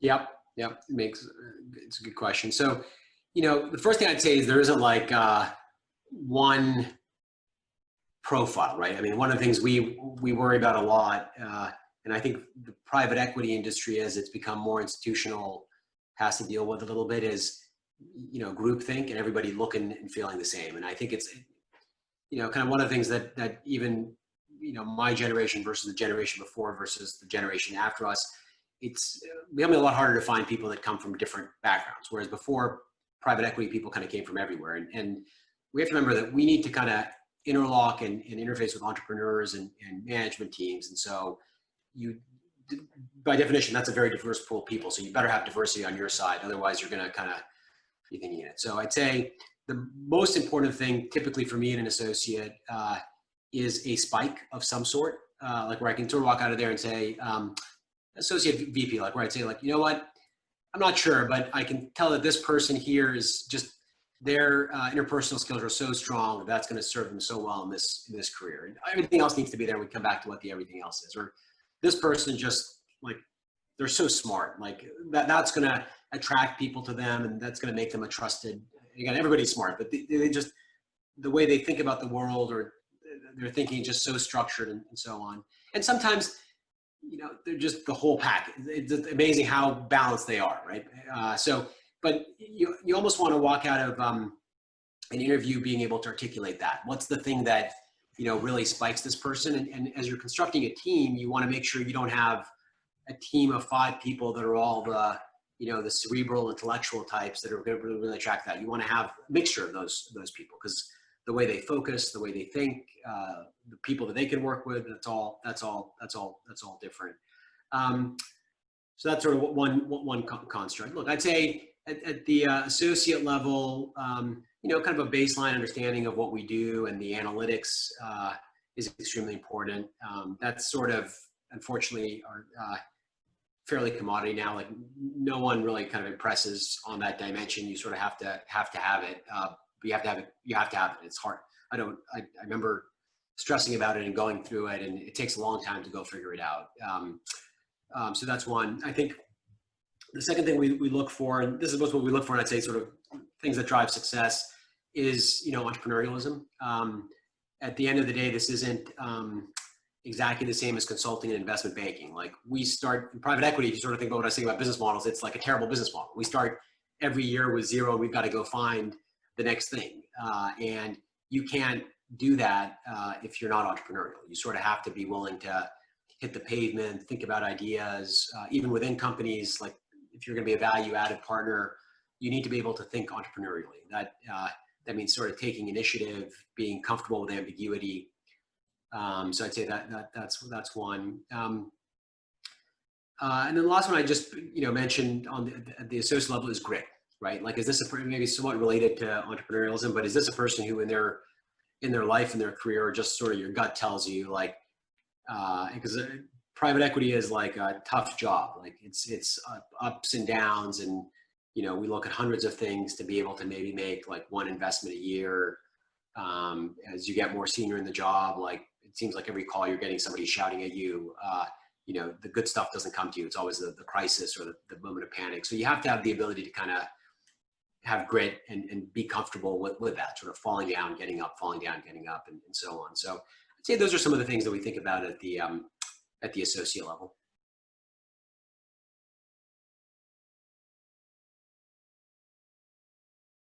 Yep. Yep. It's a good question. So, the first thing I'd say is there isn't like one profile, right? I mean, one of the things we worry about a lot, and I think the private equity industry, as it's become more institutional, has to deal with a little bit is, groupthink and everybody looking and feeling the same. And I think it's, kind of one of the things that even, my generation versus the generation before versus the generation after us, it's becoming a lot harder to find people that come from different backgrounds. Whereas before, private equity people kind of came from everywhere. And we have to remember that we need to kind of interlock and interface with entrepreneurs and management teams. And so by definition, that's a very diverse pool of people. So you better have diversity on your side. Otherwise, you're going to kind of be thinking it. So I'd say the most important thing typically for me and an associate is a spike of some sort, like where I can sort of walk out of there and say, associate VP, like where I'd say like, you know what, I'm not sure, but I can tell that this person here is just their interpersonal skills are so strong that's going to serve them so well in this career. And everything else needs to be there. We come back to what the everything else is. Or this person just like they're so smart, like that's going to attract people to them, and that's going to make them a trusted. Again, everybody's smart, but they just the way they think about the world or their thinking just so structured and so on. And sometimes, they're just the whole pack. It's amazing how balanced they are, right? But you almost want to walk out of an interview being able to articulate that. What's the thing that, really spikes this person? And as you're constructing a team, you want to make sure you don't have a team of 5 people that are all the, the cerebral intellectual types that are going to really attract that. You want to have a mixture of those people, because the way they focus, the way they think, the people that they can work with, that's all different. So that's sort of one construct. Look, I'd say at the associate level, kind of a baseline understanding of what we do and the analytics is extremely important. That's sort of, unfortunately, are fairly commodity now. Like no one really kind of impresses on that dimension. You sort of have to have it. But you have to have it. You have to have it. It's hard. I remember stressing about it and going through it, and it takes a long time to go figure it out. So that's one. I think the second thing we look for, and this is what we look for, and I'd say sort of things that drive success, is entrepreneurialism. At the end of the day, this isn't exactly the same as consulting and investment banking. Like we start in private equity, if you sort of think about what I was saying about business models, it's like a terrible business model. We start every year with 0, and we've got to go find the next thing. And you can't do that if you're not entrepreneurial. You sort of have to be willing to hit the pavement, think about ideas, even within companies. Like if you're going to be a value-added partner, you need to be able to think entrepreneurially. That means sort of taking initiative, being comfortable with ambiguity. So I'd say that's one. And then the last one I just mentioned on the associate level is grit, right? Like, is this maybe somewhat related to entrepreneurialism, but is this a person who in their life and their career, or just sort of your gut tells you like, because private equity is like a tough job. Like it's ups and downs, and we look at hundreds of things to be able to maybe make like one investment a year. As you get more senior in the job, like it seems like every call you're getting somebody shouting at you. The good stuff doesn't come to you. It's always the crisis or the moment of panic. So you have to have the ability to kind of have grit and be comfortable with that sort of falling down, getting up, falling down, getting up, and so on. So I'd say those are some of the things that we think about at the associate level.